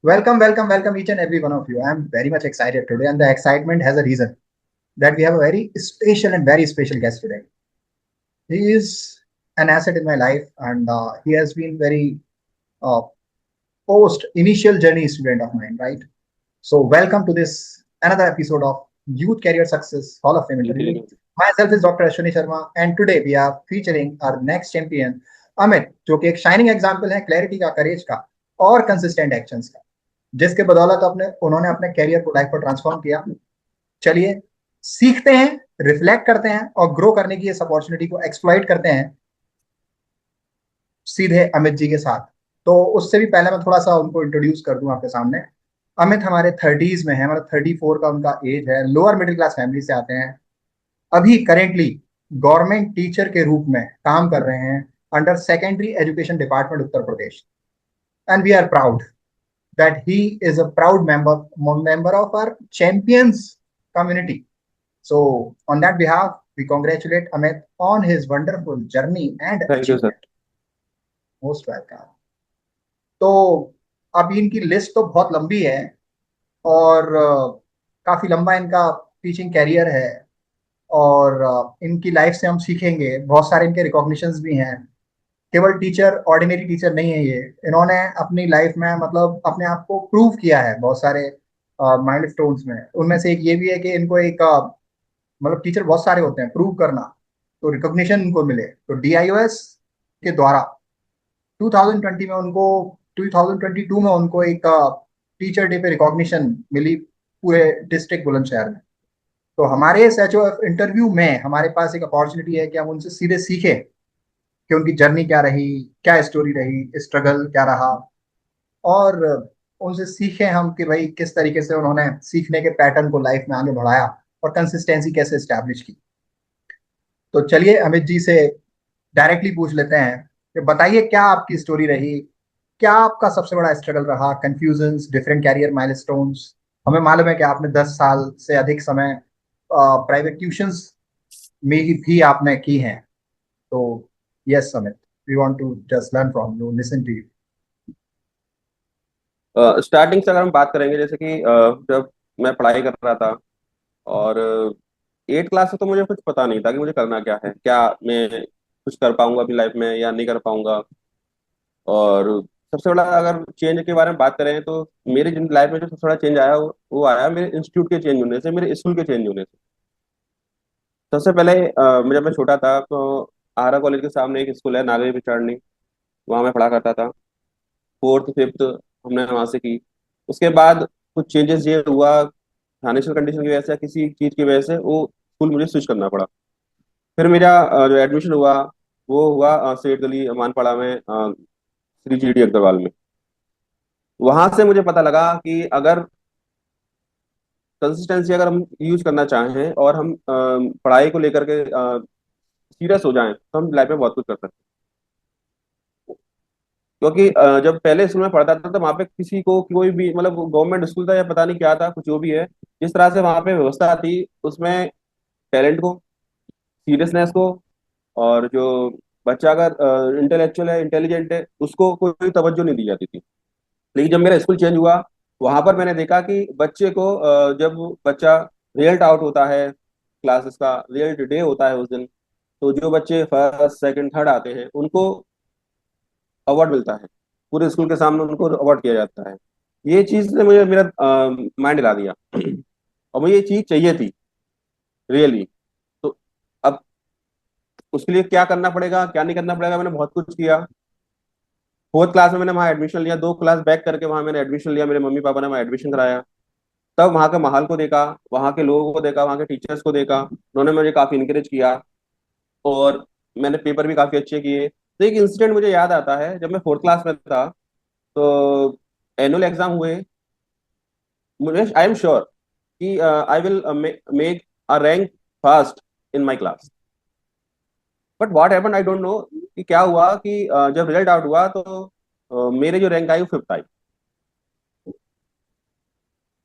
Welcome, each and every one of you. I'm very much excited today, and the excitement has a reason that we have a very special and very special guest today. He is an asset in my life, and he has been very uh, post initial journey student of mine, right? So, welcome to this another episode of Youth Career Success Hall of Fame interview. Ji. Myself is Dr. Ashwini Sharma, and today we are featuring our next champion, Amit, जो कि एक shining example है clarity का, करेज का और consistent actions का, जिसके बदौलत अपने उन्होंने अपने कैरियर को लाइफ को ट्रांसफॉर्म किया। चलिए सीखते हैं, रिफ्लेक्ट करते हैं और ग्रो करने की इस अपॉर्चुनिटी को एक्सप्लॉइट करते हैं सीधे अमित जी के साथ। तो उससे भी पहले मैं थोड़ा सा उनको इंट्रोड्यूस कर दूं आपके सामने। अमित हमारे थर्टीज में है, मतलब 34 का उनका एज है, लोअर मिडिल क्लास फैमिली से आते हैं। अभी करेंटली गवर्नमेंट टीचर के रूप में काम कर रहे हैं under secondary education department Uttar Pradesh. And we are proud that he is a proud member of our champions community. So, on that behalf, we congratulate Amit on his wonderful journey and thank you sir. achievement. Most welcome. तो अभी इनकी list तो बहुत लंबी है और काफी लंबा इनका टीचिंग कैरियर है और इनकी लाइफ से हम सीखेंगे। बहुत सारे इनके रिकॉग्निशंस भी हैं। केवल टीचर, ऑर्डिनरी टीचर नहीं है ये, इन्होंने अपनी लाइफ में मतलब अपने आप को प्रूव किया है बहुत सारे माइलस्टोन्स में। उनमें से एक ये भी है कि इनको एक मतलब टीचर बहुत सारे होते हैं, प्रूव करना, तो रिकॉग्निशन इनको मिले। तो डीआईओएस के द्वारा 2020 में उनको 2022 में उनको एक टीचर डे पे रिकॉग्निशन मिली पूरे डिस्ट्रिक्ट बुलंदशहर में। तो हमारे इस एच इंटरव्यू में हमारे पास एक अपॉर्चुनिटी है कि हम उनसे सीधे सीखें कि उनकी जर्नी क्या रही, क्या स्टोरी रही, स्ट्रगल क्या रहा, और उनसे सीखें हम कि भाई किस तरीके से उन्होंने सीखने के पैटर्न को लाइफ में आगे बढ़ाया और कंसिस्टेंसी कैसे स्टैब्लिश की। तो चलिए अमित जी से डायरेक्टली पूछ लेते हैं कि बताइए क्या आपकी स्टोरी रही, क्या आपका सबसे बड़ा स्ट्रगल रहा, कंफ्यूजन्स, डिफरेंट कैरियर माइलस्टोन्स। हमें मालूम है कि आपने 10 साल से अधिक समय प्राइवेट ट्यूशंस में ही भी आपने की हैं। तो yes Amit, we want to just learn from you, listen to you. Starting से अगर हम बात करेंगे, जैसे कि जब मैं पढ़ाई कर रहा था और 8 क्लास से तो मुझे कुछ पता नहीं था कि मुझे करना क्या है, क्या मैं कुछ कर पाऊंगा अपनी लाइफ में या नहीं कर पाऊंगा। और सबसे बड़ा अगर चेंज के बारे में बात करें तो मेरी जिन लाइफ में जो सबसे बड़ा चेंज आया वो आया मेरे इंस्टीट्यूट के चेंज होने से, मेरे स्कूल के चेंज होने से। सबसे पहले जब मैं छोटा था तो आरा कॉलेज के सामने एक स्कूल है, नागरी पिचारनी, वहाँ मैं पढ़ा करता था। फोर्थ फिफ्थ हमने वहां से की। उसके बाद कुछ चेंजेस ये हुआ, फाइनेंशियल कंडीशन की वजह से, किसी चीज की वजह से वो स्कूल मुझे स्विच करना पड़ा। फिर मेरा जो एडमिशन हुआ वो हुआ सेठ गली मानपाड़ा में, श्री जी डी अग्रवाल में। वहां से मुझे पता लगा कि अगर कंसिस्टेंसी अगर हम यूज करना चाहें और हम पढ़ाई को लेकर के सीरियस हो जाएं तो हम लाइफ में बहुत कुछ कर सकते हैं। क्योंकि जब पहले स्कूल में पढ़ता था तो वहाँ पे किसी को कोई भी, मतलब गवर्नमेंट स्कूल था या पता नहीं क्या था, कुछ जो भी है, जिस तरह से वहाँ पे व्यवस्था थी उसमें टैलेंट को, सीरियसनेस को, और जो बच्चा अगर इंटेलेक्चुअल है, इंटेलिजेंट है, उसको कोई तवज्जो नहीं दी जाती थी। लेकिन जब मेरा स्कूल चेंज हुआ, वहां पर मैंने देखा कि बच्चे को जब बच्चा रिजल्ट आउट होता है, क्लासेस का रिजल्ट डे होता है उस दिन, तो जो बच्चे फर्स्ट सेकंड थर्ड आते हैं उनको अवार्ड मिलता है। पूरे स्कूल के सामने उनको अवार्ड किया जाता है। ये चीज ने मुझे मेरा माइंड हिला दिया और मुझे ये चीज चाहिए थी रियली। तो अब उसके लिए क्या करना पड़ेगा क्या नहीं करना पड़ेगा, मैंने बहुत कुछ किया। फोर्थ क्लास में मैंने वहाँ एडमिशन लिया, 2 क्लास बैक करके वहाँ मैंने एडमिशन लिया, मेरे मम्मी पापा ने वहाँ एडमिशन कराया। तब वहाँ के माहौल को देखा, वहाँ के लोगों को देखा, वहाँ के टीचर्स को देखा, उन्होंने मुझे काफी इंकरेज किया और मैंने पेपर भी काफी अच्छे किए। तो एक इंसिडेंट मुझे याद आता है, जब मैं फोर्थ क्लास में था तो एनुअल एग्जाम हुए। मुझे आई एम श्योर कि I will make a rank first in my class. But what happened I don't know कि क्या हुआ कि जब रिजल्ट आउट हुआ तो मेरे जो रैंक आई वो फिफ्थ आई।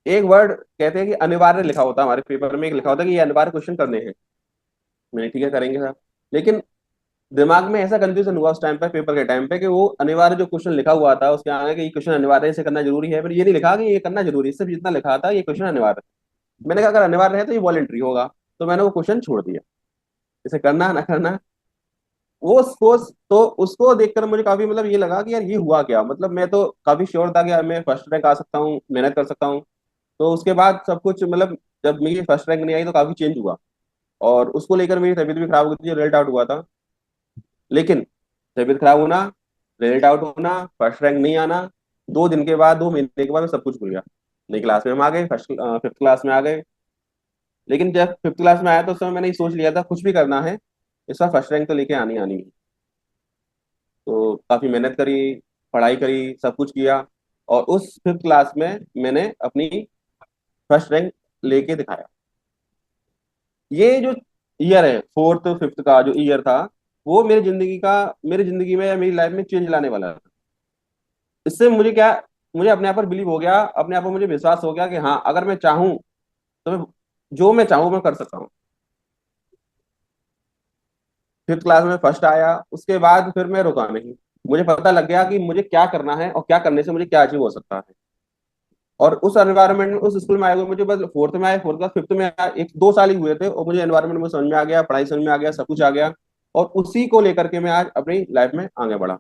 एक वर्ड कहते हैं कि अनिवार्य लिखा होता है हमारे पेपर में, एक लिखा होता है कि ये अनिवार्य क्वेश्चन करने हैं। मैंने ठीक है करेंगे सर। लेकिन दिमाग में ऐसा कंफ्यूजन हुआ उस टाइम पे, पेपर के टाइम पे, कि वो अनिवार्य जो क्वेश्चन लिखा हुआ था उसके आगे कि ये क्वेश्चन अनिवार्य है, इसे करना जरूरी है, पर ये नहीं लिखा कि ये करना जरूरी है, सिर्फ जितना लिखा था ये क्वेश्चन अनिवार्य है। मैंने कहा अगर अनिवार्य है तो ये वॉलेंट्री होगा, तो मैंने वो क्वेश्चन छोड़ दिया, इसे करना ना करना। वो तो उसको देखकर मुझे काफी मतलब ये लगा कि यार ये हुआ क्या, मतलब मैं तो काफी श्योर था कि यार मैं फर्स्ट रैंक आ सकता हूँ, मेहनत कर सकता हूँ। तो उसके बाद सब कुछ मतलब जब मेरी फर्स्ट रैंक नहीं आई तो काफी चेंज हुआ, और उसको लेकर मेरी तबीयत भी खराब हो गई थी, रिजल्ट आउट हुआ था। लेकिन तबीयत खराब होना, रिजल्ट आउट होना, फर्स्ट रैंक नहीं आना, 2 दिन के बाद, 2 महीने के बाद मैं सब कुछ भूल गया। नई क्लास में हम आ गए, फर्स्ट फिफ्थ क्लास में आ गए। लेकिन जब फिफ्थ क्लास में आया तो उस समय मैंने ये सोच लिया था कुछ भी करना है, इस बार फर्स्ट रैंक तो लेके आनी आनी है। तो काफी मेहनत करी, पढ़ाई करी, सब कुछ किया, और उस फिफ्थ क्लास में मैंने अपनी फर्स्ट रैंक लेके दिखाया। ये जो ईयर है, फोर्थ फिफ्थ का जो ईयर था, वो मेरी जिंदगी में या मेरी लाइफ में चेंज लाने वाला था। इससे मुझे क्या, मुझे अपने आप पर बिलीव हो गया, अपने आप पर मुझे विश्वास हो गया कि हाँ अगर मैं चाहूं तो मैं जो मैं चाहूं मैं कर सकता हूँ। फिफ्थ क्लास में फर्स्ट आया, उसके बाद फिर मैं रुका नहीं। मुझे पता लग गया कि मुझे क्या करना है और क्या करने से मुझे क्या अचीव हो सकता है। और उस एनवायरनमेंट में, उस स्कूल में आए हुए मुझे बस फोर्थ में आए, फोर्थ क्लास फिफ्थ में आया, 1-2 साल ही हुए थे, और मुझे एनवायरनमेंट में समझ में आ गया, पढ़ाई समझ में आ गया, सब कुछ आ गया। और उसी को लेकर के मैं आज अपनी लाइफ में आगे बढ़ा।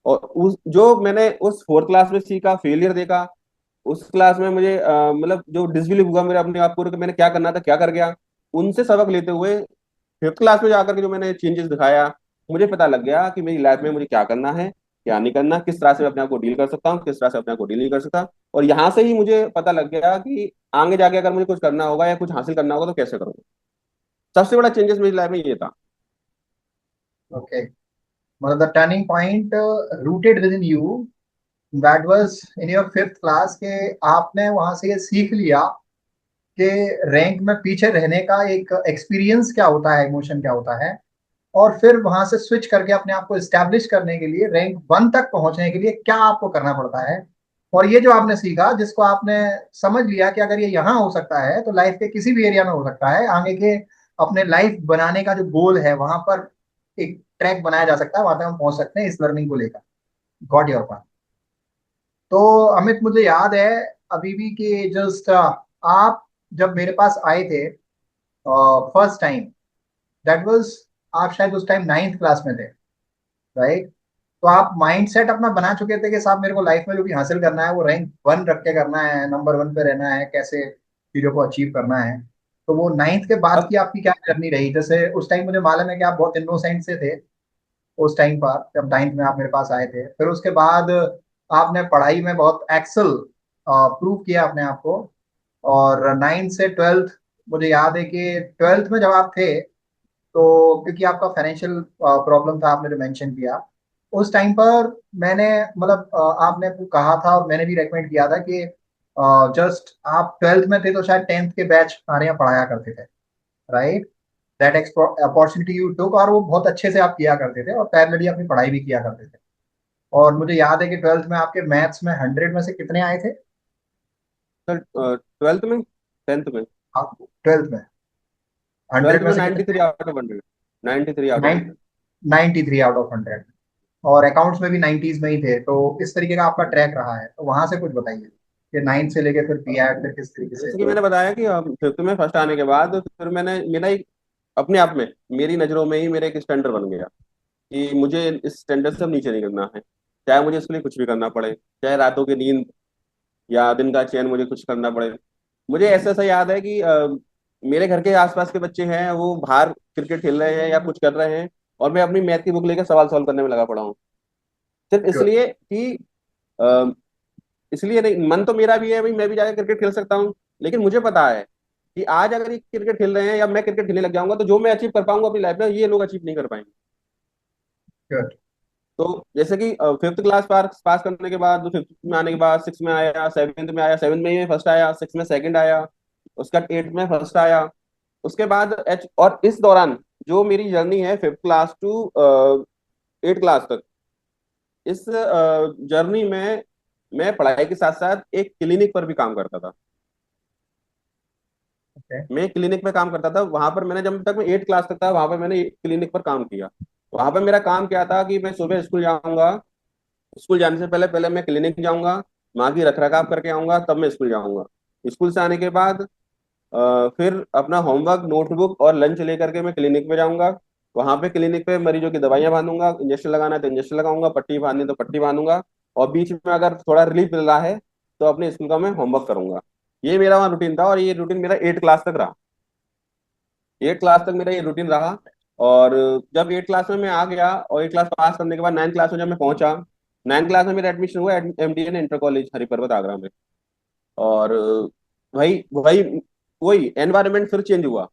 और उस जो मैंने उस फोर्थ क्लास में सीखा, फेलियर देखा, उस क्लास में मुझे मतलब जो डिसबिलीव हुआ मेरे अपने आप को कि मैंने क्या करना था क्या कर गया, उनसे सबक लेते हुए फिफ्थ क्लास में जाकर के जो मैंने चेंजेस दिखाया, मुझे पता लग गया कि मेरी लाइफ में मुझे क्या करना है, क्या नहीं करना, किस तरह से मैं अपने आप को डील कर सकता हूँ, किस तरह से अपने आप को डील नहीं कर सकता। और यहाँ से ही मुझे पता लग गया कि आगे जाके अगर मुझे कुछ करना होगा या कुछ हासिल करना होगा तो कैसे करूंगा। सबसे बड़ा चेंजेस मेरी लाइफ में ये था। ओके, मतलब the turning point rooted with in you, that was in your fifth class के। आपने वहां से ये सीख लिया कि रैंक में पीछे रहने का एक एक्सपीरियंस क्या होता है, इमोशन क्या होता है। और फिर वहां से स्विच करके अपने आप को स्टैब्लिश करने के लिए, रैंक 1 तक पहुंचने के लिए क्या आपको करना पड़ता है। और ये जो आपने सीखा, जिसको आपने समझ लिया कि अगर ये यहाँ हो सकता है तो लाइफ के किसी भी एरिया में हो सकता है, आगे के अपने लाइफ बनाने का जो गोल है वहां पर एक ट्रैक बनाया जा सकता है, वहां तक हम पहुंच सकते हैं इस लर्निंग को लेकर। Got your point. तो अमित, मुझे याद है अभी भी कि जस्ट आप जब मेरे पास आए थे फर्स्ट टाइम, दैट वाज, आप शायद उस टाइम 9th क्लास में थे, राइट? तो आप माइंड सेट अपना बना चुके थे कि साहब मेरे को लाइफ में जो भी हासिल करना है वो रैंक 1 रख के करना है, नंबर 1 पे रहना है, कैसे चीजों को अचीव करना है। तो वो 9th के बाद अब की आपकी क्या जर्नी रही? जैसे उस टाइम मुझे मालूम है कि आप बहुत इनोसेंट से थे उस टाइम पर, जब 9th में आप मेरे पास आए थे। फिर उसके बाद आपने पढ़ाई में बहुत एक्सेल प्रूव किया अपने आप को। और 9th से 12th, मुझे याद है कि 12th में जब आप थे, तो क्योंकि आपका फाइनेंशियल प्रॉब्लम था, आपने जो मेंशन किया उस टाइम पर, मैंने मतलब आपने कहा था और मैंने भी रेकमेंड किया था कि जस्ट आप 12th में थे तो शायद 10th के बैच हमारे यहाँ पढ़ाया करते थे, right? That opportunity you took, और वो बहुत अच्छे से आप किया करते थे और पैरेलली अपनी पढ़ाई भी किया करते थे। और मुझे याद है कि 12th में आपके मैथ्स में 100 में से कितने आए थे? सर ट्वेल्थ में, टेंथ में, आप 12th में ट्वेल्थ 100 में में से 93 कितने? Out of 100, 93 out of 100। 93 out of 100। और अकाउंट्स में भी 90s में ही थे। तो इस तरीके का आपका ट्रैक रहा है, तो वहां से कुछ बताइए कि 9th से लेके फिर पी आई फिर किस तरीके से। जैसे कि मैंने बताया कि फिफ्थ में फर्स्ट आने के बाद फिर मैंने मेरा एक अपने आप में, मेरी नजरों में ही मेरा एक स्टैंडर्ड बन गया कि मुझे इस स्टैंडर्ड से अब नीचे नहीं करना है, चाहे मुझे इसके लिए कुछ भी करना पड़े, चाहे रातों की नींद या दिन का चैन मुझे कुछ करना पड़े। मुझे ऐसा ऐसा याद है कि मेरे घर के आसपास के बच्चे हैं वो बाहर क्रिकेट खेल रहे हैं या कुछ कर रहे हैं, और मैं अपनी मैथ की बुक लेकर सवाल सॉल्व करने में लगा पड़ा हूँ, सिर्फ गुड। इसलिए कि अ, इसलिए नहीं, मन तो मेरा भी है भाई मैं भी जाकर क्रिकेट खेल सकता हूँ, लेकिन मुझे पता है कि आज अगर ये क्रिकेट खेल रहे हैं या मैं क्रिकेट खेलने लग जाऊंगा तो जो मैं अचीव कर पाऊंगा अपनी लाइफ में ये लोग अचीव नहीं कर पाएंगे। गुड। तो जैसे कि फिफ्थ क्लास पास पास करने के बाद, फिफ्थ में आने के बाद सिक्स में आया, सेवन्थ में आया, सेवन्थ में ही फर्स्ट आया, सिक्स में सेकंड आया, उसका एट में फर्स्ट आया। उसके बाद एच, और इस दौरान जो मेरी जर्नी है fifth class to eight class तक, इस जर्नी में मैं पढ़ाई के साथ साथ एक क्लिनिक पर भी काम करता था। ओके। मैं क्लिनिक पे काम करता था, वहां पर मैंने जब तक मैं एट क्लास तक था वहां पर मैंने क्लिनिक पर काम किया। वहां पे मेरा काम क्या था कि मैं सुबह स्कूल जाऊंगा, स्कूल जाने से पहले पहले मैं क्लिनिक जाऊंगा, वहां की रख रखाव करके आऊंगा, तब मैं स्कूल जाऊंगा। स्कूल से आने के बाद फिर अपना होमवर्क, नोटबुक और लंच लेकर के मैं क्लिनिक में जाऊंगा। वहां पे क्लिनिक पे मरीजों की दवाइयां बांधूंगा, इंजेक्शन लगाना है तो इंजेक्शन लगाऊंगा, पट्टी बांधनी है तो पट्टी बांधूंगा। और बीच में अगर थोड़ा रिलीफ मिल रहा है तो अपने स्कूल का मैं होमवर्क करूंगा। ये मेरा वहाँ रूटीन था, और ये रूटीन मेरा 8 क्लास तक रहा। 8 क्लास तक मेरा ये रूटीन रहा। और जब 8 क्लास में मैं आ गया, और 8 क्लास पास करने के बाद 9 क्लास में जब मैं पहुंचा, 9 क्लास में मेरा एडमिशन हुआ MDN inter college Hariparvat Agra में। और वही वही वही एनवायरनमेंट फिर चेंज हुआ।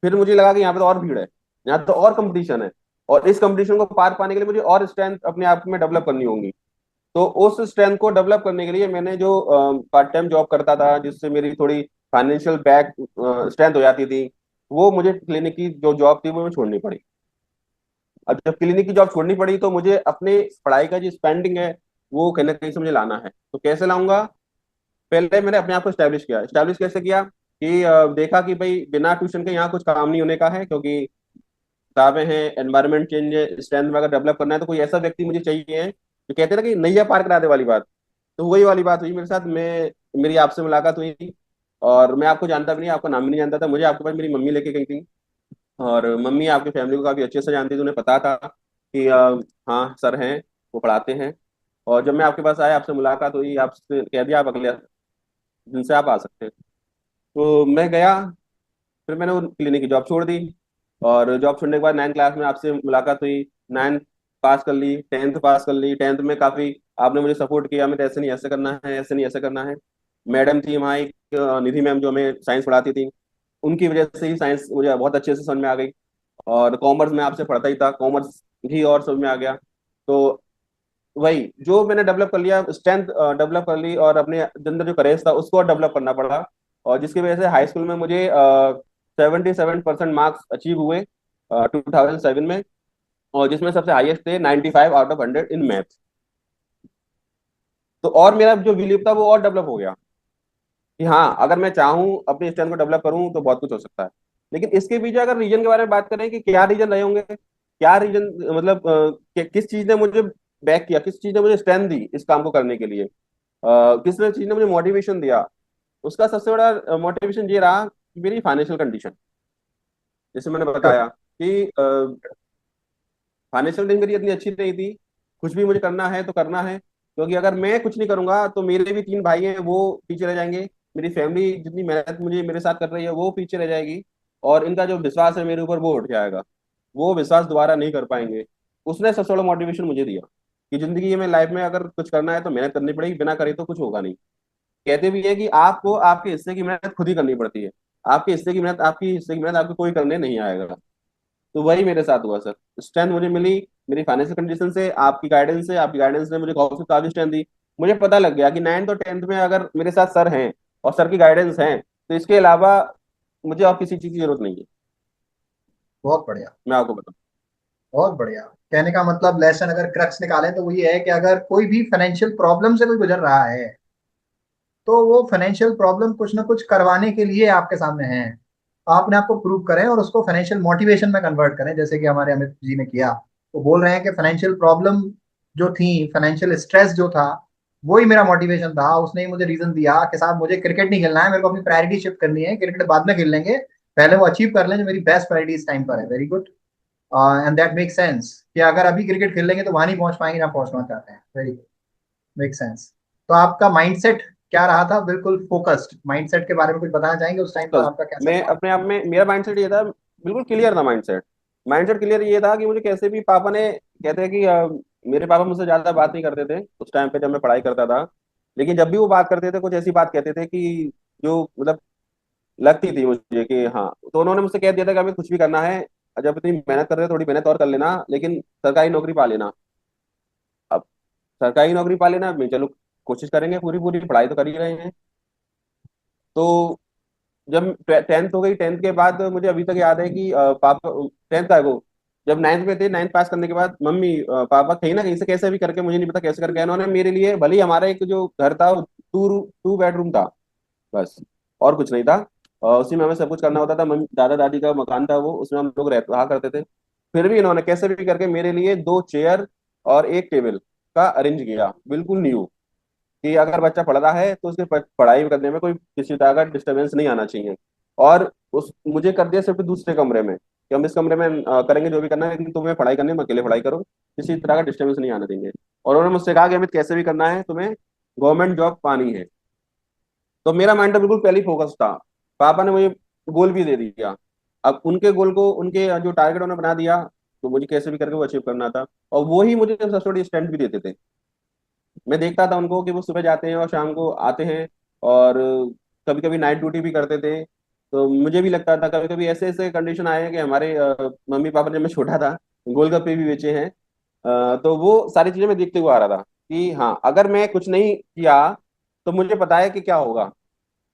फिर मुझे लगा कि यहाँ पे तो और भीड़ है, यहाँ तो और कंपटीशन है, और इस कंपटीशन को पार पाने के लिए मुझे और स्ट्रेंथ अपने आप में डेवलप करनी होगी। तो उस स्ट्रेंथ को डेवलप करने के लिए मैंने जो पार्ट टाइम जॉब करता था, जिससे मेरी थोड़ी फाइनेंशियल बैक स्ट्रेंथ हो जाती थी, वो मुझे क्लिनिक की जो जॉब थी वो मुझे छोड़नी पड़ी। अब जब क्लिनिक की जॉब छोड़नी पड़ी तो मुझे अपने पढ़ाई का जो स्पेंडिंग है वो कहीं ना कहीं से मुझे लाना है। तो कैसे लाऊंगा? पहले मैंने अपने आप को स्टैब्लिश किया। स्टैब्लिश कैसे किया कि देखा कि भाई बिना ट्यूशन के यहाँ कुछ काम नहीं होने का है, क्योंकि किताबें हैं, एनवायरनमेंट चेंज है, स्ट्रेंथ में अगर डेवलप करना है तो कोई ऐसा व्यक्ति मुझे चाहिए है जो कहते हैं ना कि नैया पार करा दे वाली बात। तो वही वाली बात हुई मेरे साथ। मेरी आपसे मुलाकात हुई, और मैं आपको जानता भी नहीं, आपका नाम भी नहीं जानता था। मुझे आपके पास मेरी मम्मी लेके गई थी, और मम्मी आपकी फैमिली को काफी अच्छे से जानती थी, उन्हें पता था कि हाँ सर हैं, वो पढ़ाते हैं। और जब मैं आपके पास आया, आपसे मुलाकात हुई, आपसे कह दिया आप अगले दिन से आप आ सकते हैं। तो मैं गया, फिर मैंने वो क्लिनिक की जॉब छोड़ दी। और जॉब छोड़ने के बाद 9 क्लास में आपसे मुलाकात हुई, 9 पास कर ली, 10th पास कर ली। 10th में काफी आपने मुझे सपोर्ट किया, मैं ऐसे नहीं ऐसे करना है, ऐसे नहीं ऐसे करना है। मैडम थी वहाँ एक, निधि मैम, जो हमें साइंस पढ़ाती थी, उनकी वजह से ही साइंस मुझे बहुत अच्छे से समझ में आ गई। और कॉमर्स में आपसे पढ़ता ही था, कॉमर्स ही और समझ में आ गया। तो वही जो मैंने डेवलप कर लिया, स्ट्रेंथ डेवलप कर ली, और अपने अंदर जो करेज था उसको और डेवलप करना पड़ा। और जिसकी वजह से हाई स्कूल में मुझे 77% मार्क्स अचीव हुए 2007 में। और जिसमें सबसे हाईएस्ट थे 95 आउट ऑफ 100 इन मैथ। तो और मेरा जो बिलीव था वो और डेवलप हो गया कि हाँ, अगर मैं चाहूँ अपनी स्ट्रेंथ को डेवलप करूँ तो बहुत कुछ हो सकता है। लेकिन इसके पीछे अगर रीजन के बारे में बात करें कि क्या रीजन रहे होंगे, क्या रीजन, मतलब किस चीज ने मुझे बैक किया, किस चीज ने मुझे स्ट्रेंथ दी इस काम को करने के लिए, किस चीज ने मुझे मोटिवेशन दिया, उसका सबसे बड़ा मोटिवेशन ये रहा कि मेरी फाइनेंशियल कंडीशन। जैसे मैंने Good. बताया कि फाइनेंशियल कंडीशन मेरी इतनी अच्छी नहीं थी। कुछ भी मुझे करना है तो करना है, क्योंकि अगर मैं कुछ नहीं करूंगा तो मेरे भी 3 भाई हैं, वो पीछे रह जाएंगे। मेरी फैमिली जितनी मेहनत मुझे मेरे साथ कर रही है वो पीछे रह जाएगी, और इनका जो विश्वास है मेरे ऊपर वो उठ जाएगा, वो विश्वास दोबारा नहीं कर पाएंगे। उसने सबसे बड़ा मोटिवेशन मुझे दिया कि जिंदगी में, लाइफ में अगर कुछ करना है तो मेहनत करनी पड़ेगी, बिना करे तो कुछ होगा नहीं। कहते भी है कि आपको आपके हिस्से की मेहनत खुद ही करनी पड़ती है, आपके हिस्से की मेहनत, आपकी हिस्से की मेहनत आपको कोई करने नहीं आएगा। तो वही मेरे साथ हुआ सर। स्ट्रेंथ मुझे मिली मेरी फाइनेंशियल कंडीशन से, आपकी गाइडेंस से। आपकी गाइडेंस ने मुझे काफी काफी स्ट्रेंथ दी। मुझे पता लग गया कि 9th और 10th में अगर मेरे साथ सर हैं और सर की गाइडेंस है, तो इसके अलावा मुझे और किसी चीज की जरूरत नहीं है। बहुत बढ़िया। मैं आपको बताऊं। बहुत बढ़िया। कहने का मतलब लेसन अगर क्रक्स निकालें तो वो ये है कि अगर कोई भी फाइनेंशियल प्रॉब्लम से कोई गुजर रहा है तो वो फाइनेंशियल प्रॉब्लम कुछ ना कुछ करवाने के लिए आपके सामने है। आपने आपको प्रूव करें और उसको फाइनेंशियल मोटिवेशन में कन्वर्ट करें, जैसे कि हमारे अमित जी ने किया। वो बोल रहे हैं कि फाइनेंशियल प्रॉब्लम जो थी, फाइनेंशियल स्ट्रेस जो था, वही मेरा मोटिवेशन था। उसने ही मुझे रीजन दिया कि साहब मुझे क्रिकेट नहीं खेलना है, मेरे को अपनी प्रायोरिटी शिफ्ट करनी है, क्रिकेट बाद में खेल लेंगे, पहले वो अचीव कर लें जो मेरी बेस्ट प्रायोरिटी इस टाइम पर है। Very good. And that make sense कि अगर अभी क्रिकेट खेल लेंगे तो वहां नहीं पहुंच पाएंगे जहाँ पहुंचना चाहते हैं। Very good. Make sense. तो आपका माइंडसेट क्या रहा था? बिल्कुल फोकस्ड माइंडसेट के बारे में कुछ बताना चाहेंगे? उस टाइम पर बस आपका कैसा मैं था? अपने आप में, मेरा माइंडसेट ये था, बिल्कुल क्लियर था माइंडसेट। माइंडसेट क्लियर ये था कि मुझे कैसे भी, पापा ने, कहते हैं कि मेरे पापा मुझसे ज्यादा बात नहीं करते थे उस टाइम पे जब मैं पढ़ाई करता था। लेकिन जब भी वो बात करते थे कुछ ऐसी बात कहते थे कि जो मतलब लगती थी मुझे कि हाँ। तो उन्होंने मुझसे कह दिया था कि हमें कुछ भी करना है, जब इतनी मेहनत कर रहे हो थोड़ी मेहनत और कर लेना, लेकिन सरकारी नौकरी पा लेना। अब सरकारी नौकरी पा लेना, मैं चलो कोशिश करेंगे, पूरी पूरी पढ़ाई तो कर ही रहे हैं। तो जब 10th हो गई, 10th के बाद मुझे अभी तक याद है कि पापा, 10th था वो, जब 9th में थे, 9th पास करने के बाद मम्मी पापा कहीं ना कहीं से कैसे भी करके, मुझे नहीं पता कैसे करके, उन्होंने मेरे लिए, भले ही हमारा एक जो घर था 2 बेडरूम था बस, और कुछ नहीं था। उसी में हमें सब कुछ करना होता था। मम्मी दादा दादी का मकान था वो, उसमें हम लोग रहा करते थे। फिर भी इन्होंने कैसे भी करके मेरे लिए 2 चेयर और एक टेबल का अरेंज किया, बिल्कुल न्यू, कि अगर बच्चा पढ़ रहा है तो उसके पढ़ाई करने में कोई किसी तरह का डिस्टरबेंस नहीं आना चाहिए। और उस मुझे कर दिया सिर्फ दूसरे कमरे में, कि हम इस कमरे में करेंगे जो भी करना है, लेकिन तुम्हें पढ़ाई करनी है, तुम अकेले पढ़ाई करो, किसी तरह का डिस्टरबेंस नहीं आने देंगे। और उन्होंने मुझसे कहा कि अमित कैसे भी करना है, तुम्हें गवर्नमेंट जॉब पानी है। तो मेरा माइंड तो बिल्कुल पहले ही फोकस था। पापा ने मुझे गोल भी दे दिया। अब उनके गोल को, उनके जो टारगेट उन्होंने बना दिया, तो मुझे कैसे भी करके वो अचीव करना था। और वो ही मुझे सबसे बड़ी स्ट्रेंथ भी देते थे। मैं देखता था उनको कि वो सुबह जाते हैं और शाम को आते हैं, और कभी कभी नाइट ड्यूटी भी करते थे। तो मुझे भी लगता था, कभी कभी ऐसे ऐसे कंडीशन आए हैं कि हमारे मम्मी पापा ने, जब मैं छोटा था, गोलगप्पे भी बेचे हैं। तो वो सारी चीजें मैं देखते हुए आ रहा था कि हाँ, अगर मैं कुछ नहीं किया तो मुझे पता है कि क्या होगा।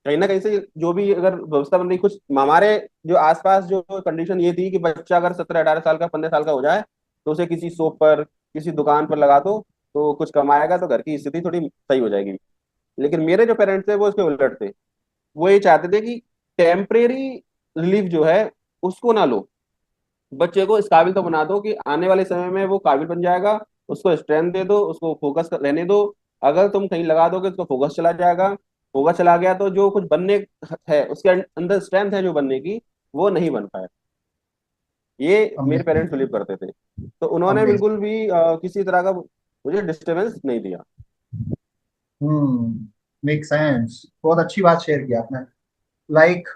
कहीं ना कहीं से जो भी अगर व्यवस्था बन रही, कुछ हमारे जो आसपास जो कंडीशन ये थी कि बच्चा अगर 17-18 साल का, 15 साल का हो जाए, तो उसे किसी शॉप पर, किसी दुकान पर लगा दो, तो कुछ कमाएगा तो घर की स्थिति थोड़ी सही हो जाएगी। लेकिन मेरे जो पेरेंट्स थे वो इसके उलट थे। वो ये चाहते थे कि टेम्परेरी रिलीफ जो है उसको ना लो, बच्चे को इस काबिल तो बना दो कि आने वाले समय में वो काबिल बन जाएगा। उसको स्ट्रेंथ दे दो, उसको फोकस रहने दो। अगर तुम कहीं लगा दोगे तो फोकस चला जाएगा। फोकस चला गया तो जो कुछ बनने है, उसके अंदर स्ट्रेंथ है जो बनने की, वो नहीं बन पाया। ये मेरे अमेजिंग। पेरेंट्स बिलीव करते थे। तो उन्होंने अमेजिंग। बिल्कुल भी किसी तरह का मुझे डिस्टरबेंस नहीं दिया। मेक सेंस, बहुत अच्छी बात शेयर की आपने। Like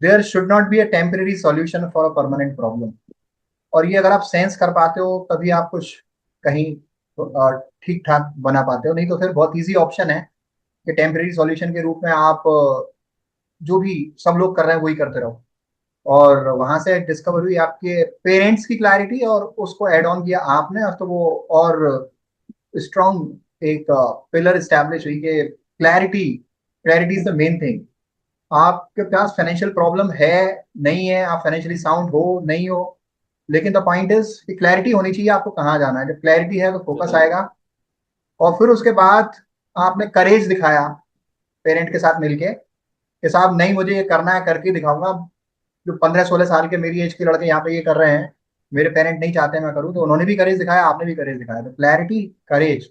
there should not be a temporary solution for a permanent problem. और ये अगर आप सेंस कर पाते हो तभी आप कुछ कहीं ठीक ठाक बना पाते हो, नहीं तो फिर बहुत इजी ऑप्शन है कि टेम्परेरी सॉल्यूशन के रूप में आप जो भी सब लोग कर रहे हैं वही करते रहो। और वहां से डिस्कवर हुई आपके पेरेंट्स की क्लैरिटी, और उसको ऐड ऑन किया आपने, और तो वो और स्ट्रॉन्ग एक पिलर स्टैब्लिश हुई कि clarity, clarity is the main thing. आपके पास फाइनेंशियल प्रॉब्लम है, नहीं है, आप फाइनेंशियली साउंड हो, नहीं हो, लेकिन द पॉइंट इज कि क्लैरिटी होनी चाहिए आपको कहाँ जाना है। जब क्लैरिटी है तो फोकस आएगा। और फिर उसके बाद आपने करेज दिखाया पेरेंट के साथ मिलके कि साहब नहीं, मुझे ये करना है, करके दिखाऊंगा। जो 15-16 साल के मेरी एज के लड़के यहाँ पे ये कर रहे हैं, मेरे पेरेंट नहीं चाहते मैं करूँ, तो उन्होंने भी करेज दिखाया, आपने भी करेज दिखाया। तो क्लैरिटी, करेज,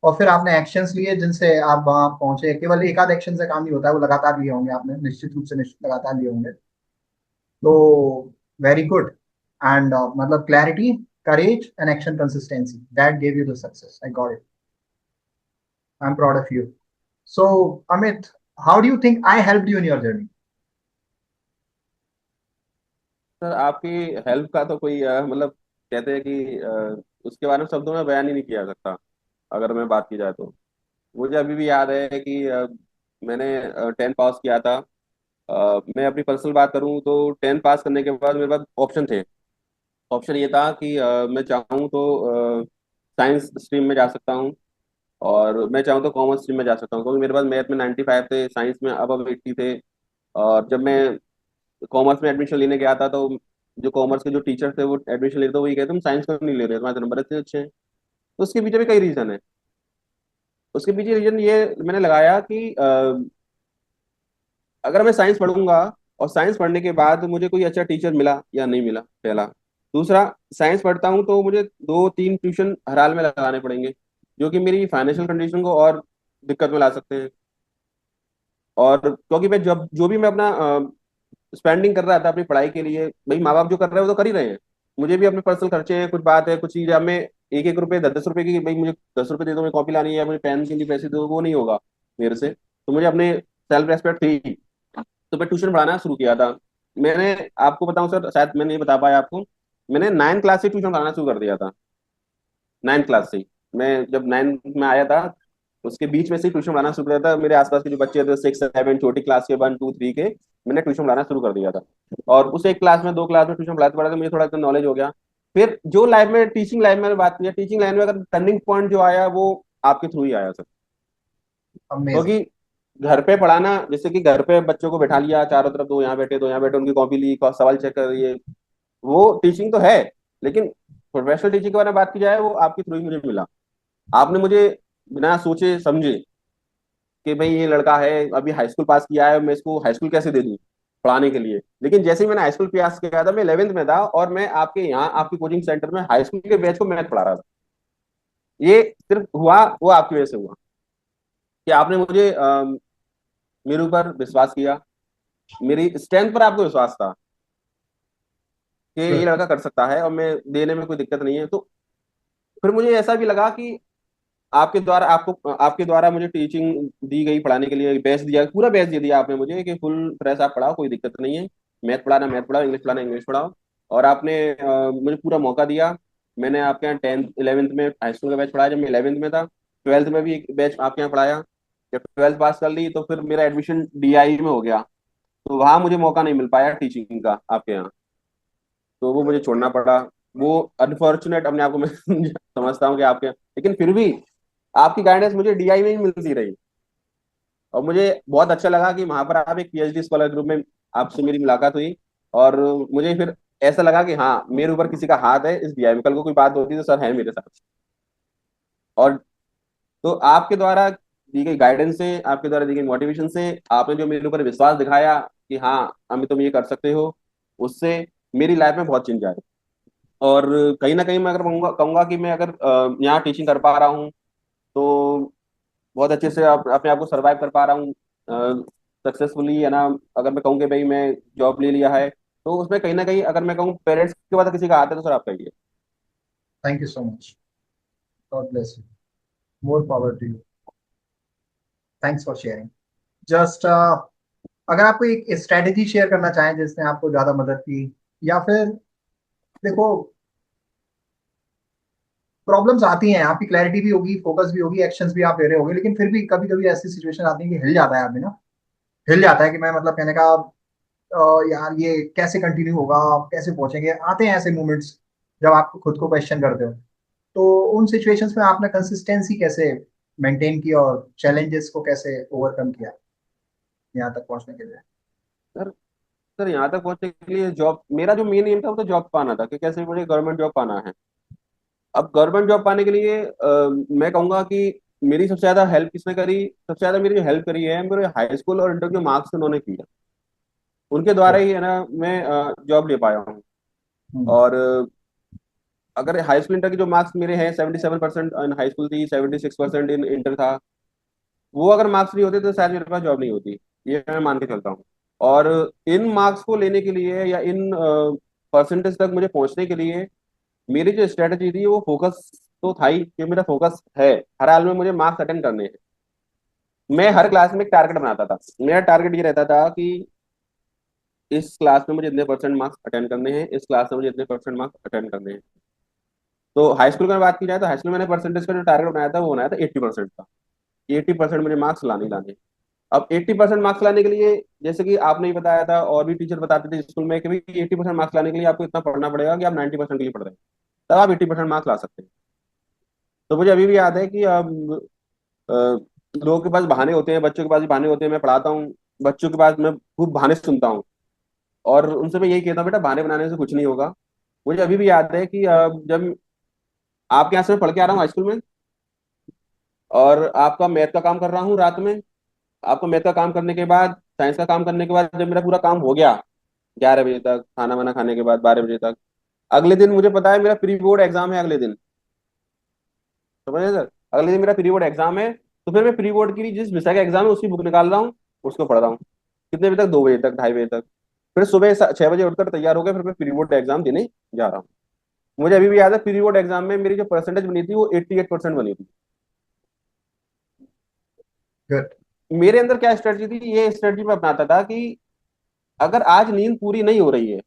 और फिर आपने एक्शंस लिए जिनसे आप वहां पहुंचे। केवल एक आध एक्शन से काम नहीं होता है, वो लगातार लिए होंगे आपने, निश्चित रूप से निश्चित लगातार लिए होंगे। तो वेरी गुड। एंड मतलब clarity, courage and action consistency, that gave you the success. I got it. I am proud of you. So Amit, how do you think I help you in your journey? Sir, आपकी help का तो कोई मतलब, कहते हैं कि उसके बारे में शब्दों में बयान ही नहीं किया जा सकता, अगर मैं बात की जाए तो। मुझे अभी भी याद है कि मैंने 10 पास किया था। मैं अपनी पर्सनल बात करूं तो 10 पास करने के बाद मेरे पास ऑप्शन थे। ऑप्शन ये था कि मैं चाहूँ तो साइंस स्ट्रीम में जा सकता हूँ, और मैं चाहूँ तो कॉमर्स स्ट्रीम में जा सकता हूँ, क्योंकि मेरे पास मैथ में 95 थे, साइंस में अब 80 थे। और जब मैं कॉमर्स में एडमिशन लेने गया था, तो जो कॉमर्स के जो टीचर थे वो एडमिशन लेते, तो वही कहते तुम साइंस क्यों नहीं ले रहे, तुम्हारे नंबर इतने अच्छे हैं। तो उसके पीछे भी कई रीजन है। उसके पीछे रीजन ये मैंने लगाया कि अगर मैं साइंस पढ़ूंगा, और साइंस पढ़ने के बाद मुझे कोई अच्छा टीचर मिला या नहीं मिला, पहला। दूसरा, साइंस पढ़ता हूँ तो मुझे 2-3 ट्यूशन हर हाल में लगाने पड़ेंगे, जो कि मेरी फाइनेंशियल कंडीशन को और दिक्कत में ला सकते हैं। और क्योंकि मैं जब जो भी मैं अपना स्पेंडिंग कर रहा था अपनी पढ़ाई के लिए, भाई माँ बाप जो कर रहे हैं वो तो कर ही रहे हैं। मुझे भी अपने पर्सनल खर्चे हैं, कुछ बात है, कुछ चीज। अब मैं 1-1 रुपए, 10-10 रुपए की, भाई मुझे 10 रुपए दे दो, मैं कॉपी लानी है, या मुझे पेन के लिए पैसे दो, वो नहीं होगा मेरे से। तो मुझे अपने सेल्फ रेस्पेक्ट थी, तो मैं ट्यूशन पढ़ाना शुरू किया था। मैंने, आपको बताऊं सर, शायद मैंने ये बता पाया आपको, मैंने 9 क्लास से ट्यूशन पढ़ाना शुरू कर दिया था। 9 क्लास से ही। मैं जब 9 में आया था, उसके बीच में से ट्यूशन पढ़ाना शुरू कर दिया था। मेरे आसपास के जो बच्चे थे, 6-7, छोटी क्लास के, 1-2-3 के, मैंने ट्यूशन पढ़ाना शुरू कर दिया था। और उस एक क्लास में, 2 क्लास में ट्यूशन पढ़ाते पढ़ाते मुझे थोड़ा सा नॉलेज हो गया। फिर जो लाइफ में, टीचिंग लाइफ में बात की, टीचिंग लाइन में अगर टर्निंग पॉइंट जो आया, वो आपके थ्रू ही आया सर। अमेजिंग। क्योंकि घर पे पढ़ाना, जैसे कि घर पे बच्चों को बैठा लिया चारों तरफ, दो यहाँ बैठे, दो यहाँ बैठे, उनकी कॉपी ली, सवाल चेक कर रही है, वो टीचिंग तो है। लेकिन प्रोफेशनल टीचिंग के बारे में बात की जाए, वो आपके थ्रू ही मुझे मिला। आपने मुझे बिना सोचे समझे कि भाई ये लड़का है, अभी हाई स्कूल पास किया है, मैं इसको हाई स्कूल कैसे दे दूं, पढ़ाने के लिए। लेकिन जैसे ही मैंने हाई स्कूल प्रयास किया था, मैं 11th में था और मैं आपके यहाँ आपकी कोचिंग सेंटर में हाई स्कूल के बैच को मैथ पढ़ा रहा था। ये सिर्फ हुआ वो आपकी वजह से हुआ कि आपने मुझे मेरे ऊपर विश्वास किया, मेरी स्ट्रेंथ पर आपको विश्वास था कि ये Good. लड़का कर सकता है और मैं देने में कोई दिक्कत नहीं है। तो फिर मुझे ऐसा भी लगा कि आपके द्वारा मुझे टीचिंग दी गई, पढ़ाने के लिए बेस्ट दिया, पूरा बेस्ट दे दिया आपने मुझे कि फुल फ्रेश आप पढ़ाओ, कोई दिक्कत नहीं है। मैथ पढ़ाना मैथ पढ़ाओ, इंग्लिश पढ़ाना इंग्लिश पढ़ाओ। और आपने मुझे पूरा मौका दिया। मैंने आपके यहाँ 10th 11th में हाई स्कूल का बैच पढ़ाया, जब मैं 11th में था। 12th में भी एक बैच आपके यहाँ पढ़ाया। जब 12th पास कर ली तो फिर मेरा एडमिशन डीआई में हो गया। तो वहां मुझे मौका नहीं मिल पाया टीचिंग का आपके यहाँ, तो वो मुझे छोड़ना पड़ा। वो अनफॉर्चुनेट अपने आप को मैं समझता हूँ कि आपके, लेकिन फिर भी आपकी गाइडेंस मुझे डीआई में ही मिलती रही। और मुझे बहुत अच्छा लगा कि वहां पर आप एक पीएचडी स्कॉलर ग्रुप में आपसे मेरी मुलाकात हुई। और मुझे फिर ऐसा लगा कि हाँ, मेरे ऊपर किसी का हाथ है इस डीआई में, कल को कोई बात होती तो सर है मेरे साथ। और तो आपके द्वारा दी गई गाइडेंस से, आपके द्वारा दी गई मोटिवेशन से, आपने जो मेरे ऊपर विश्वास दिखाया कि हाँ अमित तुम ये कर सकते हो, उससे मेरी लाइफ में बहुत चेंज आया। और कहीं ना कहीं मैं अगर कहूंगा कहूंगा कि मैं अगर यहाँ टीचिंग कर पा रहा हूँ तो बहुत अच्छे से अपने आप को सरवाइव कर पा रहा हूँ सक्सेसफुली, है ना। अगर मैं कहूँ कि भाई मैं जॉब ले लिया है, तो उसमें कहीं ना कहीं अगर मैं कहूँ पेरेंट्स के बाद किसी का हाथ है तो सर आपका ही है। Thank you so much. God bless you. More power to you. Thanks for sharing. Just अगर आपको एक स्ट्रेटेजी शेयर करना चाहें जिसने आपको ज्यादा मदद की, या फिर देखो, प्रॉब्लम्स आती हैं, आपकी क्लैरिटी भी होगी, फोकस भी होगी, एक्शंस भी आप ले रहे होंगे, लेकिन फिर भी कभी कभी ऐसी सिचुएशन आती है कि हिल जाता है आदमी ना। हिल जाता है कि मैं मतलब कहने का यार ये कैसे कंटिन्यू होगा, आप कैसे पहुंचेंगे, आते हैं ऐसे मोमेंट्स जब आप खुद को क्वेश्चन करते हो। तो उन सिचुएशंस में आपने कंसिस्टेंसी कैसे मेंटेन की और चैलेंजेस को कैसे ओवरकम किया यहाँ तक पहुंचने के लिए? सर सर यहाँ तक पहुंचने के लिए जॉब, मेरा जो मेन एम था वो तो जॉब पाना था कि कैसे मुझे गवर्नमेंट जॉब पाना है। अब गवर्नमेंट जॉब पाने के लिए मैं कहूंगा कि मेरी सबसे ज्यादा हेल्प किसने करी, सबसे ज्यादा मेरी जो हेल्प करी है मेरे हाई स्कूल और इंटर के मार्क्स उन्होंने किया। उनके द्वारा Good. ही है ना मैं जॉब ले पाया हूँ। हम्म। और अगर हाई स्कूल इंटर के जो मार्क्स मेरे हैं, 77% इन हाई स्कूल थी, 76% इन इंटर था। वो अगर मार्क्स नहीं होते तो शायद मेरे पास जॉब नहीं होती, ये मैं मान के चलता हूँ। और इन मार्क्स को लेने के लिए या इन परसेंटेज तक मुझे पहुंचने के लिए मेरी जो स्ट्रेटजी थी वो फोकस तो था ही, कि मेरा फोकस है हर हाल में मुझे मार्क्स अटेंड करने हैं। मैं हर क्लास में एक टारगेट बनाता था। मेरा टारगेट ये रहता था कि इस क्लास में मुझे इतने परसेंट मार्क्स अटेंड करने हैं, इस क्लास में मुझे इतने परसेंट मार्क्स अटेंड करने हैं। तो हाई स्कूल में बात की जाए तो हाई स्कूल में मैंने परसेंटेज का जो टारगेट बनाया था वो बनाया था 80% का। 80% मुझे मार्क्स लाने ही लाने। अब 80% मार्क्स लाने के लिए, जैसे कि आपने ही बताया था और भी टीचर बताते थे स्कूल में कि भाई 80% मार्क्स लाने के लिए आपको इतना पढ़ना पड़ेगा कि आप 90% के लिए पढ़ रहे हैं, तब आप 80% मार्क्स ला सकते हैं। तो मुझे अभी भी याद है कि अ, लोगों के पास बहाने होते हैं, बच्चों के पास भी बहाने होते हैं, मैं पढ़ाता हूँ बच्चों के पास, मैं खूब बहाने सुनता हूँ। और उनसे मैं यही कहता हूँ बेटा बहाने बनाने से कुछ नहीं होगा। मुझे अभी भी याद है कि जब आपके यहाँ से मैं पढ़ के आ रहा हूँ हाई स्कूल में, और आपका मैथ का काम कर रहा हूँ रात में, आपको मैथ का काम करने के बाद, साइंस का काम करने के बाद जब मेरा पूरा काम हो गया 11 बजे तक, खाना वाना खाने के बाद 12 बजे तक, अगले दिन मुझे पता है मेरा प्री बोर्ड एग्जाम है अगले दिन। समझे सर? अगले दिन मेरा प्री बोर्ड एग्जाम है, तो फिर मैं प्री बोर्ड की जिस विषय का एग्जाम है उसकी बुक निकाल रहा हूँ, उसको पढ़ रहा हूँ। कितने बजे तक? 2 बजे तक, 2:30 बजे तक। फिर सुबह 6 बजे उठकर तैयार होकर फिर मैं प्री बोर्ड एग्जाम देने जा रहा हूँ। मुझे अभी भी याद है प्री बोर्ड एग्जाम में मेरी जो परसेंटेज बनी थी वो 88% बनी थी। गुड. मेरे अंदर क्या स्ट्रेटजी थी, ये स्ट्रेटजी मैं अपनाता था कि अगर आज नींद पूरी नहीं हो रही है,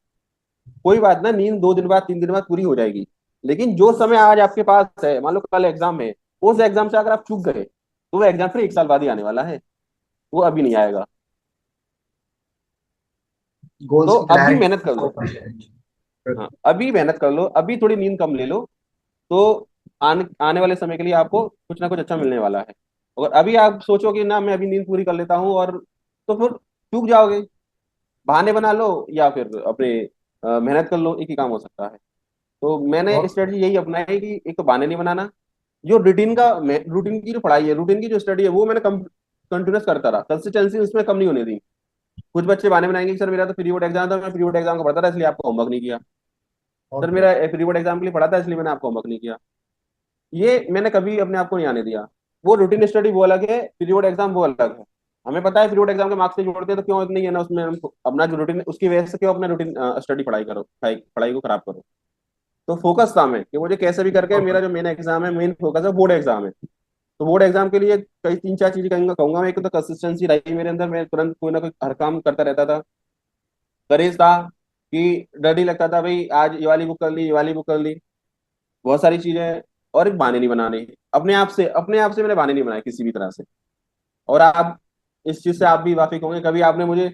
कोई बात ना, नींद 2 दिन बाद 3 दिन बाद पूरी हो जाएगी। लेकिन जो समय आज आपके पास है, मान लो कल एग्जाम है, उस एग्जाम से अगर आप चूक गए तो वो एग्जाम फिर 1 साल बाद ही आने वाला है, वो अभी नहीं आएगा। तो गोल्स की अभी मेहनत क्लैरिटी, कर लो। फोकस. गुड. हाँ, अभी मेहनत कर लो, अभी थोड़ी नींद कम ले लो, तो आने आने वाले समय के लिए आपको कुछ ना कुछ अच्छा मिलने वाला है। अगर अभी आप सोचो कि ना मैं अभी नींद पूरी कर लेता हूँ, और तो फिर चूक जाओगे। बहाने बना लो या फिर अपने मेहनत कर लो, एक ही काम हो सकता है। तो मैंने बहुत स्ट्रेटजी यही अपनाई कि एक तो बहाने नहीं बनाना, जो रूटीन की जो पढ़ाई है, रूटीन की जो स्टडी है वो मैंने कंटिन्यूस करता रहा, कंसिस्टेंसी उसमें कम नहीं होने दी। कुछ बच्चे बहाने बनाएंगे कि सर मेरा तो प्री बोर्ड एग्जाम था, मैं प्री बोर्ड एग्जाम को पढ़ता था इसलिए आपको होमवर्क नहीं किया। बहुत सर बढ़िया। मेरा प्री बोर्ड एग्जाम के लिए पढ़ा था इसलिए मैंने आपको होमवर्क नहीं किया। ये मैंने कभी अपने आप को नहीं आने दिया। वो रूटीन स्टडी वो अलग है, प्री बोर्ड एग्जाम वो अलग है। हमें पता है प्री बोर्ड एग्जाम के मार्क्स नहीं जोड़ते, तो क्यों इतनी है ना उसमें हम अपना जो रूटीन उसकी वजह से क्यों अपना रूटीन स्टडी पढ़ाई करो, पढ़ाई को खराब करो। तो फोकस था मैं कि मुझे कैसे भी करके बहुत मेरा बढ़िया। जो मेन एग्जाम है, मेन फोकस है बोर्ड एग्जाम है। तो बोर्ड एग्जाम के लिए कई तीन चार चीजें कहूंगा कहूंगा मैं। एक तो कंसिस्टेंसी रही मेरे अंदर, मैं तुरंत कोई ना कोई हर काम करता रहता था। करेज था कि डर नहीं लगता था भाई आज ये वाली बुक कर ली, ये वाली बुक कर ली, बहुत सारी चीजें। और एक बहाने नहीं बनाने, अपने आप से मैंने बहाने नहीं बनाए किसी भी तरह से। और आप इस चीज से आप भी वाकिफ होंगे, कभी आपने मुझे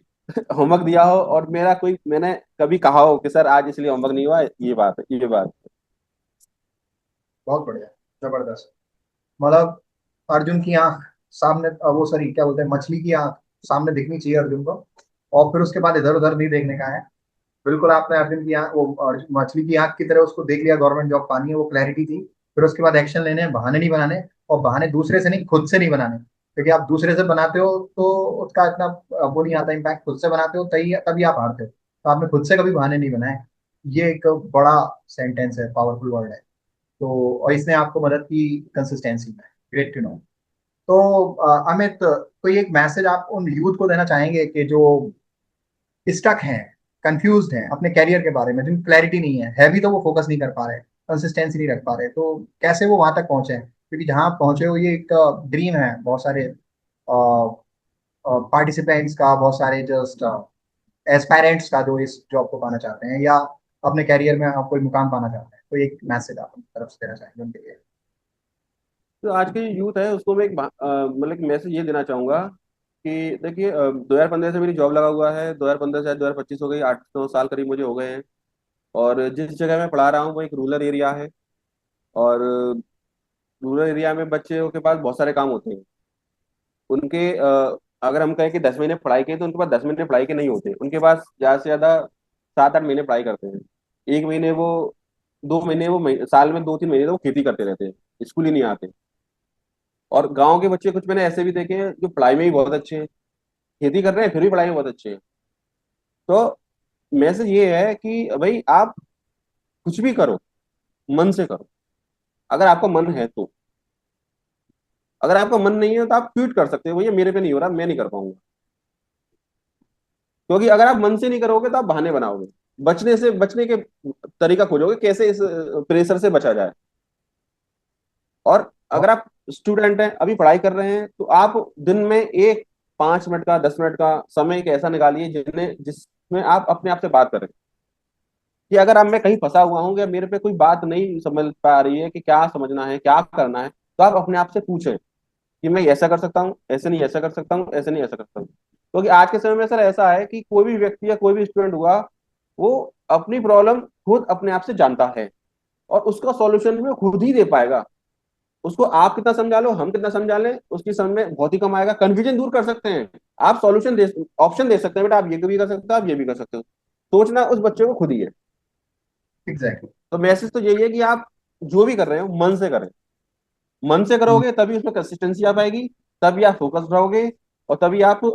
होमवर्क दिया हो और मेरा कोई मैंने कभी कहा हो कि सर आज इसलिए होमवर्क नहीं हुआ, ये बात है, ये बात। बहुत बढ़िया। जबरदस्त। मतलब अर्जुन की आंख सामने, वो सॉरी क्या बोलते हैं, मछली की आंख सामने दिखनी चाहिए अर्जुन को, और फिर उसके बाद इधर उधर नहीं देखने का है। बिल्कुल आपने अर्जुन की आंख, वो मछली की आंख की तरह उसको देख लिया, गवर्नमेंट जॉब पानी है, वो क्लैरिटी थी। फिर उसके बाद एक्शन लेने हैं, बहाने नहीं बनाने। और बहाने दूसरे से नहीं, खुद से नहीं बनाने, क्योंकि आप दूसरे से बनाते हो तो उसका इतना वो नहीं आता इम्पैक्ट। खुद से बनाते हो तभी तभी आप हारते हो। तो आपने खुद से कभी बहाने नहीं बनाए। ये एक बड़ा सेंटेंस है, पावरफुल वर्ड है। तो और इसने आपको मदद की कंसिस्टेंसी में। Great to know. तो अमित, कोई एक मैसेज आप उन यूथ को देना चाहेंगे कि जो स्टक हैं, कंफ्यूज्ड हैं अपने कैरियर के बारे में, जिनको क्लैरिटी नहीं है भी तो वो फोकस नहीं कर पा रहे, कंसिस्टेंसी नहीं रख पा रहे, तो कैसे वो वहां तक पहुंचे? क्योंकि जहां आप पहुंचे हो ये एक ड्रीम है बहुत सारे पार्टिसिपेंट्स का, बहुत सारे जस्ट एस्पायरेंट्स का, जो इस जॉब को पाना चाहते हैं या अपने कैरियर में आप कोई मुकाम पाना चाहते हैं। तो एक मैसेज आप अपनी तरफ से देना चाहेंगे उनके लिए? तो आज के यूथ है उसको मैं एक मतलब मैसेज ये देना चाहूंगा कि देखिए 2015 से मेरी जॉब लगा हुआ है, 2015 से 2025 हो गई, 8-9 साल करीब मुझे हो गए हैं। और जिस जगह मैं पढ़ा रहा हूँ वो एक रूरल एरिया है। और रूरल एरिया में बच्चों के पास बहुत सारे काम होते हैं। उनके अगर हम कहें कि 10 महीने पढ़ाई के तो उनके पास 10 महीने पढ़ाई के नहीं होते, उनके पास ज़्यादा से ज़्यादा 7-8 महीने पढ़ाई करते हैं। एक महीने वो, 2 महीने वो, साल में 2-3 महीने तो वो खेती करते रहते हैं, स्कूल ही नहीं आते। और गांव के बच्चे कुछ मैंने ऐसे भी देखे हैं जो पढ़ाई में भी बहुत अच्छे हैं, खेती कर रहे हैं फिर भी पढ़ाई में बहुत अच्छे हैं। तो मैसेज ये है कि भाई आप कुछ भी करो, मन से करो। अगर आपका मन है तो, अगर आपका मन नहीं है तो आप ट्वीट कर सकते हो भैया मेरे पे नहीं हो रहा, मैं नहीं कर पाऊंगा। क्योंकि अगर आप मन से नहीं करोगे तो आप बहाने बनाओगे, बचने के तरीका खोजोगे कैसे इस प्रेशर से बचा जाए। और अगर आप स्टूडेंट हैं अभी पढ़ाई कर रहे हैं तो आप दिन में एक 5 मिनट का 10 मिनट का समय एक ऐसा निकालिए जिसमें आप अपने आप से बात करें कि अगर अब मैं कहीं फंसा हुआ हूँ या मेरे पे कोई बात नहीं समझ पा रही है कि क्या समझना है क्या करना है, तो आप अपने आप से पूछें कि मैं ऐसा कर सकता हूँ, ऐसे नहीं ऐसा कर सकता हूँ, ऐसे नहीं ऐसा कर सकता हूँ। क्योंकि आज के समय में सर ऐसा है कि कोई भी व्यक्ति या कोई भी स्टूडेंट हुआ, वो अपनी प्रॉब्लम खुद अपने आप से जानता है और उसका सॉल्यूशन भी वो खुद ही दे पाएगा। उसको आप कितना समझा लो, हम कितना समझा लें, उसकी समझ में बहुत ही कम आएगा। कन्फ्यूजन दूर कर सकते हैं, आप सॉल्यूशन दे, ऑप्शन दे सकते हैं, बेटा आप ये भी कर सकते हो, आप ये भी कर सकते हो। सोचना उस बच्चे को खुद ही है। एग्जैक्टली। तो मैसेज तो यही है कि आप जो भी कर रहे हो मन से करें। मन से करोगे तभी उसमें कंसिस्टेंसी आ पाएगी, तभी आप फोकस रहोगे और तभी आप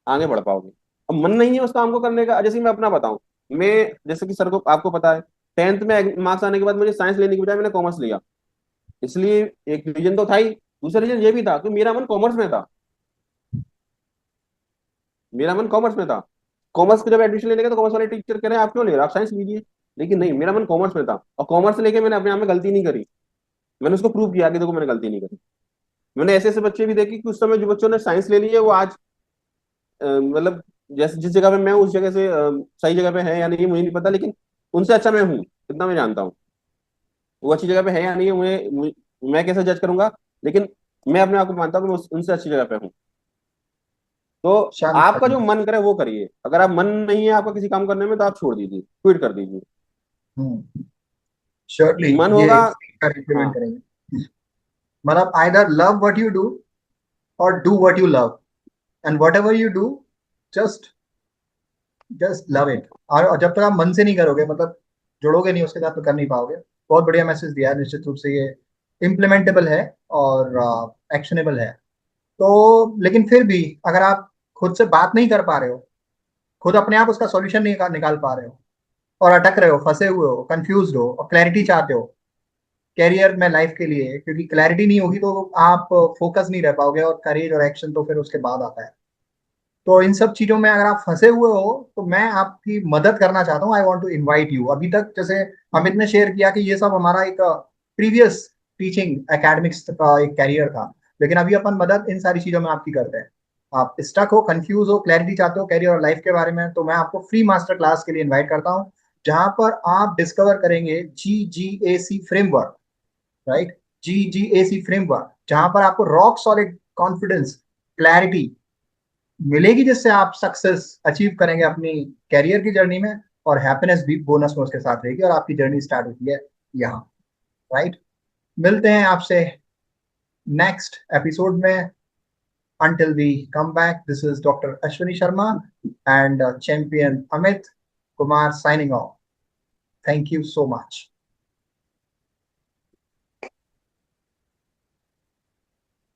आगे बढ़ पाओगे। अब मन नहीं है उस काम को करने का, जैसे कि मैं अपना बताऊं, मैं, जैसे कि सर को आपको पता है, 10th में मार्क्स आने के बाद मुझे साइंस लेने की बजाय मैंने कॉमर्स लिया। इसलिए एक रीजन तो था ही, दूसरा रीजन ये भी था कि मेरा मन कॉमर्स में था। मेरा मन कॉमर्स में था। कॉमर्स को जब एडमिशन लेने का तो कॉमर्स वाले टीचर कह रहे हैं आप क्यों ले रहे हो, आप साइंस लीजिए। लेकिन नहीं, मेरा मन कॉमर्स में था और कॉमर्स लेके मैंने अपने आप में गलती नहीं करी। मैंने उसको प्रूव किया कि देखो मैंने गलती नहीं करी। मैंने ऐसे ऐसे बच्चे भी देखे कि उस समय जो बच्चों ने साइंस ले ली है वो आज मतलब जैसे जिस जगह पे मैं हूं, उस जगह से सही जगह पे है या नहीं मुझे नहीं पता, लेकिन उनसे अच्छा मैं हूँ, इतना मैं जानता हूँ। वो अच्छी जगह पे है या नहीं है मैं कैसे जज करूंगा, लेकिन मैं अपने आप को मानता हूँ कि मैं उनसे अच्छी जगह पे हूँ। तो आपका शानदार। जो मन करे वो करिए, अगर आप मन नहीं है आपका किसी काम करने में तो आप छोड़ दीजिए, क्विट कर दीजिए। हम्म। श्योरली। मन ये होगा। इम्प्लीमेंट हाँ। करेंगे। मतलब either love what you do और do what you love, and whatever you do, just just love it. और जब तक आप मन से नहीं करोगे, मतलब जुड़ोगे नहीं उसके साथ, तो कर नहीं पाओगे। बहुत बढ़िया मैसेज दिया है, निश्चित रूप से ये इम्प्लीमेंटेबल है और एक्शनेबल है। तो लेकिन फिर भी अगर आप खुद से बात नहीं कर पा रहे हो, खुद अपने आप उसका सॉल्यूशन नहीं निकाल पा रहे हो, और अटक रहे हो, फंसे हुए हो, कंफ्यूज हो, और क्लैरिटी चाहते हो कैरियर में, लाइफ के लिए, क्योंकि क्लैरिटी नहीं होगी तो आप फोकस नहीं रह पाओगे, और करेज और एक्शन तो फिर उसके बाद आता है। तो इन सब चीजों में अगर आप फंसे हुए हो तो मैं आपकी मदद करना चाहता हूँ। I want to invite you. अभी तक जैसे अमित ने शेयर किया कि ये सब हमारा एक प्रीवियस टीचिंग एकेडमिक्स का एक कैरियर था, लेकिन अभी अपन मदद इन सारी चीजों में आपकी करते हैं। आप स्टक हो, कंफ्यूज हो, क्लैरिटी चाहते हो कैरियर और लाइफ के बारे में, तो मैं आपको फ्री मास्टर क्लास के लिए इन्वाइट करता हूँ, जहां पर आप डिस्कवर करेंगे GGAC framework. Right, GGAC framework, जहां पर आपको रॉक सॉलिड कॉन्फिडेंस, क्लैरिटी मिलेगी, जिससे आप सक्सेस अचीव करेंगे अपनी कैरियर की जर्नी में, और हैप्पीनेस भी बोनस में उसके साथ रहेगी, और आपकी जर्नी स्टार्ट होती है यहाँ। राइट, मिलते हैं आपसे नेक्स्ट एपिसोड में। until we come back, this is Dr. Ashwini Sharma and champion Amit Kumar signing off. Thank you so much.